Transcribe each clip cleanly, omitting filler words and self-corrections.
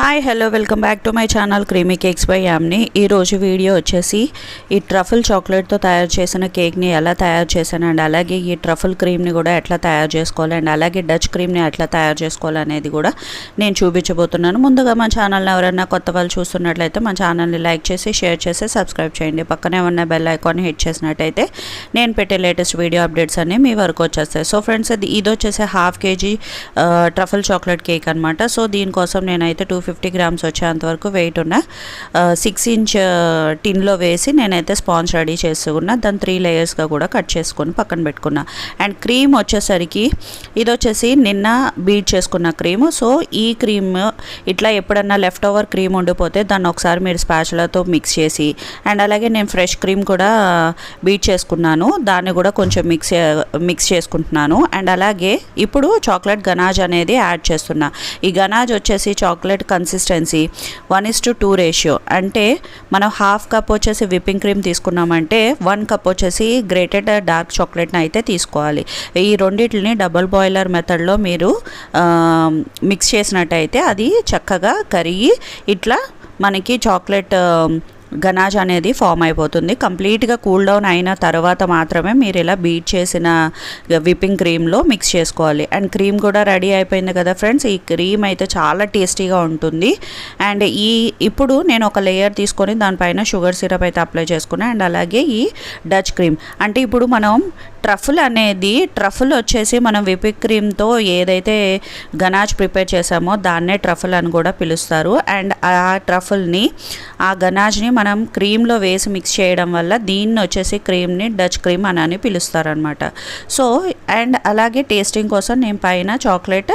Hi hello welcome back to my channel creamy cakes by Yamni. ఈరోజు video వచ్చేసి ఈ truffle చాక్లెట్తో తయారు చేసిన కేక్ని ఎలా తయారు చేశాను అండ్ అలాగే ఈ ట్రఫుల్ క్రీమ్ని కూడా ఎట్లా తయారు చేసుకోవాలి అండ్ అలాగే డచ్ క్రీమ్ని ఎట్లా తయారు చేసుకోవాలి అనేది కూడా నేను చూపించబోతున్నాను. ముందుగా మా ఛానల్ని ఎవరైనా కొత్త వాళ్ళు చూస్తున్నట్లయితే మా ఛానల్ని లైక్ చేసి షేర్ చేసి సబ్స్క్రైబ్ చేయండి. పక్కనే ఉన్న బెల్ ఐకాన్ని హిట్ చేసినట్టయితే నేను పెట్టే లేటెస్ట్ వీడియో అప్డేట్స్ అన్నీ మీ వరకు వచ్చేస్తాయి. సో ఫ్రెండ్స్, ఇది వచ్చేసి half KG truffle chocolate cake అనమాట. సో దీనికోసం నేనైతే 250 గ్రామ్స్ వచ్చేంత వరకు వెయిట్ ఉన్న 6 ఇంచ్ టిన్లో వేసి నేనైతే స్పాంజ్ రెడీ చేసుకున్నా. దాన్ని 3 లేయర్స్గా కూడా కట్ చేసుకొని పక్కన పెట్టుకున్నా. అండ్ క్రీమ్ వచ్చేసరికి ఇది వచ్చేసి నిన్న బీట్ చేసుకున్న క్రీమ్. సో ఈ క్రీమ్ ఇట్లా ఎప్పుడన్నా లెఫ్ట్ ఓవర్ క్రీమ్ ఉండిపోతే దాన్ని ఒకసారి మీరు స్పాచులాతో మిక్స్ చేసి అండ్ అలాగే నేను ఫ్రెష్ క్రీమ్ కూడా బీట్ చేసుకున్నాను, దాన్ని కూడా కొంచెం మిక్స్ చేసుకుంటున్నాను. అండ్ అలాగే ఇప్పుడు చాక్లెట్ గనాజ్ అనేది యాడ్ చేస్తున్నా. ఈ గనాజ్ వచ్చేసి చాక్లెట్ కన్సిస్టెన్సీ 1:2 రేషియో. అంటే మనం హాఫ్ కప్ వచ్చేసి విప్పింగ్ క్రీమ్ తీసుకున్నామంటే 1 కప్ వచ్చేసి గ్రేటెడ్ డార్క్ చాక్లెట్ని అయితే తీసుకోవాలి. ఈ రెండింటిని డబుల్ బాయిలర్ మెథడ్లో మీరు మిక్స్ చేసినట్టయితే అది చక్కగా కరిగి ఇట్లా మనకి చాక్లెట్ గనాజ్ అనేది ఫామ్ అయిపోతుంది. కంప్లీట్గా కూల్ డౌన్ అయిన తర్వాత మాత్రమే మీరు ఇలా బీట్ చేసిన విప్పింగ్ క్రీమ్లో మిక్స్ చేసుకోవాలి. అండ్ క్రీమ్ కూడా రెడీ అయిపోయింది కదా ఫ్రెండ్స్. ఈ క్రీమ్ అయితే చాలా టేస్టీగా ఉంటుంది. అండ్ ఇప్పుడు నేను ఒక లేయర్ తీసుకొని దానిపైన షుగర్ సిరప్ అయితే అప్లై చేసుకున్నాను. అండ్ అలాగే ఈ డచ్ క్రీమ్ అంటే ఇప్పుడు మనం ట్రఫుల్ వచ్చేసి మనం విప్పింగ్ క్రీమ్తో ఏదైతే గనాజ్ ప్రిపేర్ చేసామో దాన్నే ట్రఫుల్ అని కూడా పిలుస్తారు. అండ్ ఆ ట్రఫుల్ని ఆ గనాజ్ని మనం క్రీమ్లో వేసి మిక్స్ చేయడం వల్ల దీన్ని వచ్చేసి క్రీమ్ని డచ్ క్రీమ్ అని పిలుస్తారనమాట. సో అండ్ అలాగే టేస్టింగ్ కోసం నేను పైన చాక్లెట్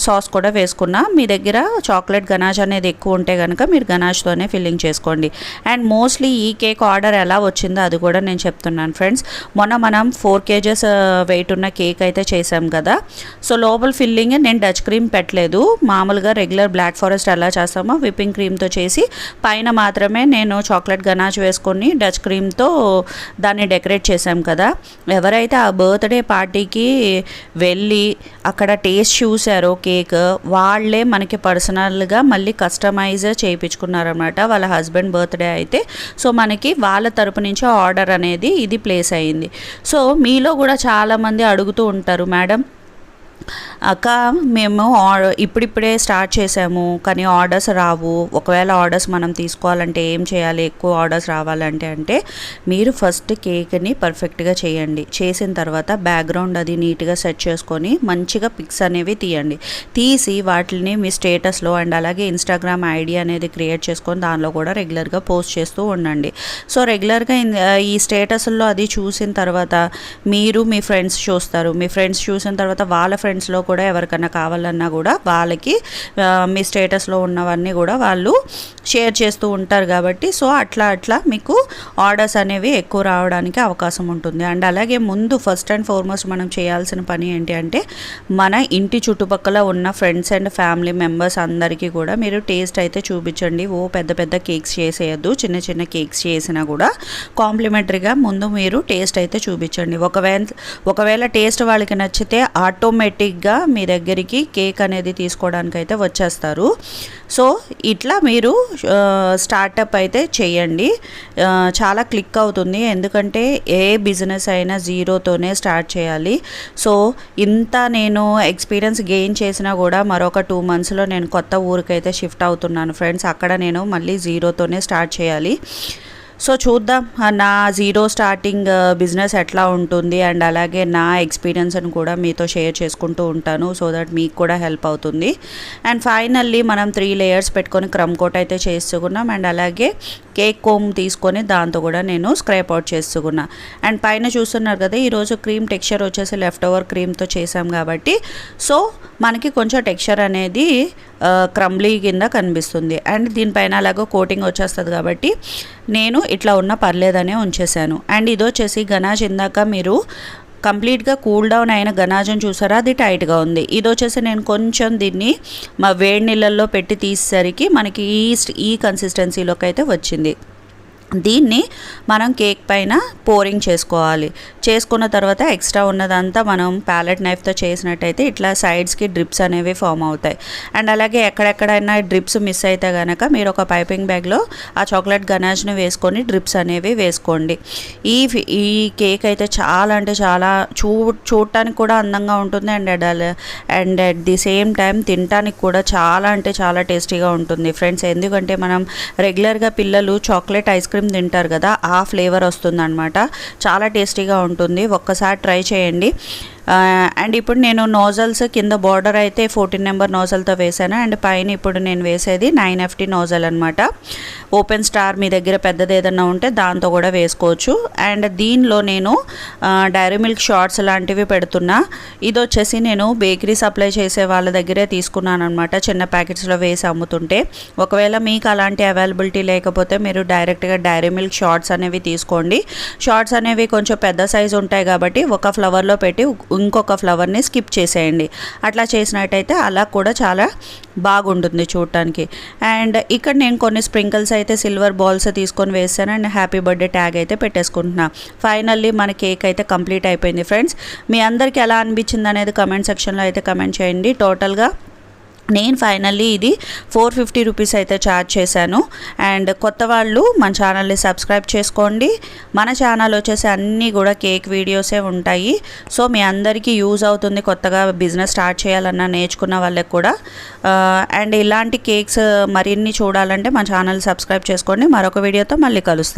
సాస్ కూడా వేసుకున్నా. మీ దగ్గర చాక్లెట్ గనాజ్ అనేది ఎక్కువ ఉంటే కనుక మీరు గనాజ్తోనే ఫిల్లింగ్ చేసుకోండి. అండ్ మోస్ట్లీ ఈ కేక్ ఆర్డర్ ఎలా వచ్చిందో అది కూడా నేను చెప్తున్నాను ఫ్రెండ్స్. మొన్న మనం 4 kgs వెయిట్ ఉన్న కేక్ అయితే చేసాం కదా. సో లోపల ఫిల్లింగ్ నేను డచ్ క్రీమ్ పెట్టలేదు, మామూలుగా రెగ్యులర్ బ్లాక్ ఫారెస్ట్ ఎలా చేస్తామో విప్పింగ్ క్రీమ్తో చేసి పైన మాత్రమే నేను చాక్లెట్ గనాజ్ వేసుకొని డచ్ క్రీమ్తో దాన్ని డెకరేట్ చేసాం కదా. ఎవరైతే ఆ బర్త్డే పార్టీకి వెళ్ళి అక్కడ టేస్ట్ చూసారో కేక్, వాళ్ళే మనకి పర్సనల్గా మళ్ళీ కస్టమైజ్ చేయించుకున్నారనమాట. వాళ్ళ హస్బెండ్ బర్త్డే అయితే సో మనకి వాళ్ళ తరపు నుంచి ఆర్డర్ అనేది ఇది ప్లేస్ అయింది. సో మీలో కూడా చాలామంది అడుగుతూ ఉంటారు, మేడం అక్క మేము ఇప్పుడిప్పుడే స్టార్ట్ చేసాము కానీ ఆర్డర్స్ రావు, ఒకవేళ ఆర్డర్స్ మనం తీసుకోవాలంటే ఏం చేయాలి, ఎక్కువ ఆర్డర్స్ రావాలంటే అంటే మీరు ఫస్ట్ కేక్ని పర్ఫెక్ట్గా చేయండి. చేసిన తర్వాత బ్యాక్గ్రౌండ్ అది నీట్గా సెట్ చేసుకొని మంచిగా పిక్స్ అనేవి తీసి వాటిని మీ స్టేటస్లో అండ్ అలాగే ఇన్స్టాగ్రామ్ ఐడి అనేది క్రియేట్ చేసుకొని దానిలో కూడా రెగ్యులర్గా పోస్ట్ చేస్తూ ఉండండి. సో రెగ్యులర్గా ఈ స్టేటస్లో అది చూసిన తర్వాత మీరు మీ ఫ్రెండ్స్ చూస్తారు. మీ ఫ్రెండ్స్ చూసిన తర్వాత వాళ్ళ ఫ్రెండ్స్లో కూడా ఎవరికైనా కావాలన్నా కూడా వాళ్ళకి మీ స్టేటస్లో ఉన్నవన్నీ కూడా వాళ్ళు షేర్ చేస్తూ ఉంటారు కాబట్టి సో అట్లా మీకు ఆర్డర్స్ అనేవి ఎక్కువ రావడానికి అవకాశం ఉంటుంది. అండ్ అలాగే ముందు ఫస్ట్ అండ్ ఫార్మోస్ట్ మనం చేయాల్సిన పని ఏంటి అంటే మన ఇంటి చుట్టుపక్కల ఉన్న ఫ్రెండ్స్ అండ్ ఫ్యామిలీ మెంబర్స్ అందరికీ కూడా మీరు టేస్ట్ అయితే చూపించండి. పెద్ద పెద్ద కేక్స్ చేసేయద్దు, చిన్న చిన్న కేక్స్ చేసినా కూడా కాంప్లిమెంటరీగా ముందు మీరు టేస్ట్ అయితే చూపించండి. ఒకవేళ టేస్ట్ వాళ్ళకి నచ్చితే ఆటోమేటిక్గా మీ దగ్గరికి కేక్ అనేది తీసుకోవడానికి అయితే వచ్చేస్తారు. సో ఇట్లా మీరు స్టార్టప్ అయితే చేయండి. చాలా క్లిక్ అవుతుంది, ఎందుకంటే ఏ బిజినెస్ అయినా జీరోతోనే స్టార్ట్ చేయాలి. సో ఇంత నేను ఎక్స్పీరియన్స్ గెయిన్ చేసినా కూడా మరొక 2 monthsలో నేను కొత్త ఊరికైతే షిఫ్ట్ అవుతున్నాను ఫ్రెండ్స్. అక్కడ నేను మళ్ళీ జీరోతోనే స్టార్ట్ చేయాలి. సో చూద్దాం నా జీరో స్టార్టింగ్ బిజినెస్ ఎట్లా ఉంటుంది అండ్ అలాగే నా ఎక్స్పీరియన్స్ని కూడా మీతో షేర్ చేసుకుంటూ ఉంటాను. సో దట్ మీకు కూడా హెల్ప్ అవుతుంది. అండ్ ఫైనల్లీ మనం 3 లేయర్స్ పెట్టుకొని క్రమ్ కోట్ అయితే చేసుకున్నాం. అండ్ అలాగే కేక్ కోమ్ తీసుకొని దాంతో కూడా నేను స్క్రేప్ అవుట్ చేసుకున్నా. అండ్ పైన చూస్తున్నారు కదా, ఈరోజు క్రీమ్ టెక్స్చర్ వచ్చేసి లెఫ్ట్ ఓవర్ క్రీమ్తో చేసాం కాబట్టి సో మనకి కొంచెం టెక్స్చర్ అనేది క్రంబ్లీ కింద కనిపిస్తుంది. అండ్ దీనిపైన అలాగో కోటింగ్ వచ్చేస్తుంది కాబట్టి నేను ఇట్లా ఉన్న పర్లేదనే ఉంచేసాను. అండ్ ఇది వచ్చేసి గనాజ్ ఇందాక మీరు కంప్లీట్గా కూల్ డౌన్ అయిన గనాజం చూసారా, అది టైట్గా ఉంది. ఇది వచ్చేసి నేను కొంచెం దీన్ని వేడి నీళ్ళల్లో పెట్టి తీసేసరికి మనకి ఈ కన్సిస్టెన్సీలోకి అయితే వచ్చింది. దీన్ని మనం కేక్ పైన పోరింగ్ చేసుకోవాలి. చేసుకున్న తర్వాత ఎక్స్ట్రా ఉన్నదంతా మనం ప్యాలెట్ నైఫ్తో చేసినట్టయితే ఇట్లా సైడ్స్కి డ్రిప్స్ అనేవి ఫామ్ అవుతాయి. అండ్ అలాగే ఎక్కడెక్కడైనా డ్రిప్స్ మిస్ అయితే కనుక మీరు ఒక పైపింగ్ బ్యాగ్లో ఆ చాక్లెట్ గనాజ్ని వేసుకొని డ్రిప్స్ అనేవి వేసుకోండి. ఈ కేక్ అయితే చాలా అంటే చాలా చూడటానికి కూడా అందంగా ఉంటుంది and at the same time తినటానికి కూడా చాలా అంటే చాలా టేస్టీగా ఉంటుంది ఫ్రెండ్స్. ఎందుకంటే మనం రెగ్యులర్గా పిల్లలు చాక్లెట్ ఐస్ క్రీమ్ తింటారు కదా, ఆ ఫ్లేవర్ వస్తుందన్నమాట. చాలా టేస్టీగా ఉంటుంది, ఒక్కసారి ట్రై చేయండి. అండ్ ఇప్పుడు నేను నోజల్స్ కింద బార్డర్ అయితే 14 నెంబర్ నోజల్తో వేసాను. అండ్ పైన ఇప్పుడు నేను వేసేది 9FT నోజల్ అనమాట. ఓపెన్ స్టార్ మీ దగ్గర పెద్దది ఏదన్నా ఉంటే దాంతో కూడా వేసుకోవచ్చు. అండ్ దీనిలో నేను డైరీ మిల్క్ షార్ట్స్ లాంటివి పెడుతున్నా. ఇది వచ్చేసి నేను బేకరీ సప్లై చేసే వాళ్ళ దగ్గరే తీసుకున్నాను అనమాట, చిన్న ప్యాకెట్స్లో వేసి అమ్ముతుంటే. ఒకవేళ మీకు అలాంటి అవైలబిలిటీ లేకపోతే మీరు డైరెక్ట్గా డైరీ మిల్క్ షార్ట్స్ అనేవి తీసుకోండి. షార్ట్స్ అనేవి కొంచెం పెద్ద సైజు ఉంటాయి కాబట్టి ఒక ఫ్లవర్లో పెట్టి ఇంకొక ఫ్లవర్ని స్కిప్ చేసేయండి. అట్లా చేసినట్టయితే అలా కూడా చాలా బాగుంటుంది చూడటానికి. అండ్ ఇక్కడ నేను కొన్ని స్ప్రింకిల్స్ అయితే సిల్వర్ బాల్స్ తీసుకొని వేసాను అండ్ హ్యాపీ బర్త్డే ట్యాగ్ అయితే పెట్టేసుకుంటున్నా. ఫైనల్లీ మన కేక్ అయితే కంప్లీట్ అయిపోయింది ఫ్రెండ్స్. మీ అందరికీ ఎలా అనిపించింది అనేది కమెంట్ సెక్షన్లో అయితే కమెంట్ చేయండి. టోటల్గా నేను ఫైనల్లీ ఇది 450 రూపీస్ అయితే ఛార్జ్ చేశాను. అండ్ కొత్త వాళ్ళు మన ఛానల్ని సబ్స్క్రైబ్ చేసుకోండి. మన ఛానల్ వచ్చేసి అన్నీ కూడా కేక్ వీడియోసే ఉంటాయి. సో మీ అందరికీ యూజ్ అవుతుంది, కొత్తగా బిజినెస్ స్టార్ట్ చేయాలన్నా నేర్చుకున్న వాళ్ళకి కూడా. అండ్ ఇలాంటి కేక్స్ మరిన్ని చూడాలంటే మన ఛానల్ సబ్స్క్రైబ్ చేసుకోండి. మరొక వీడియోతో మళ్ళీ కలుస్తాను.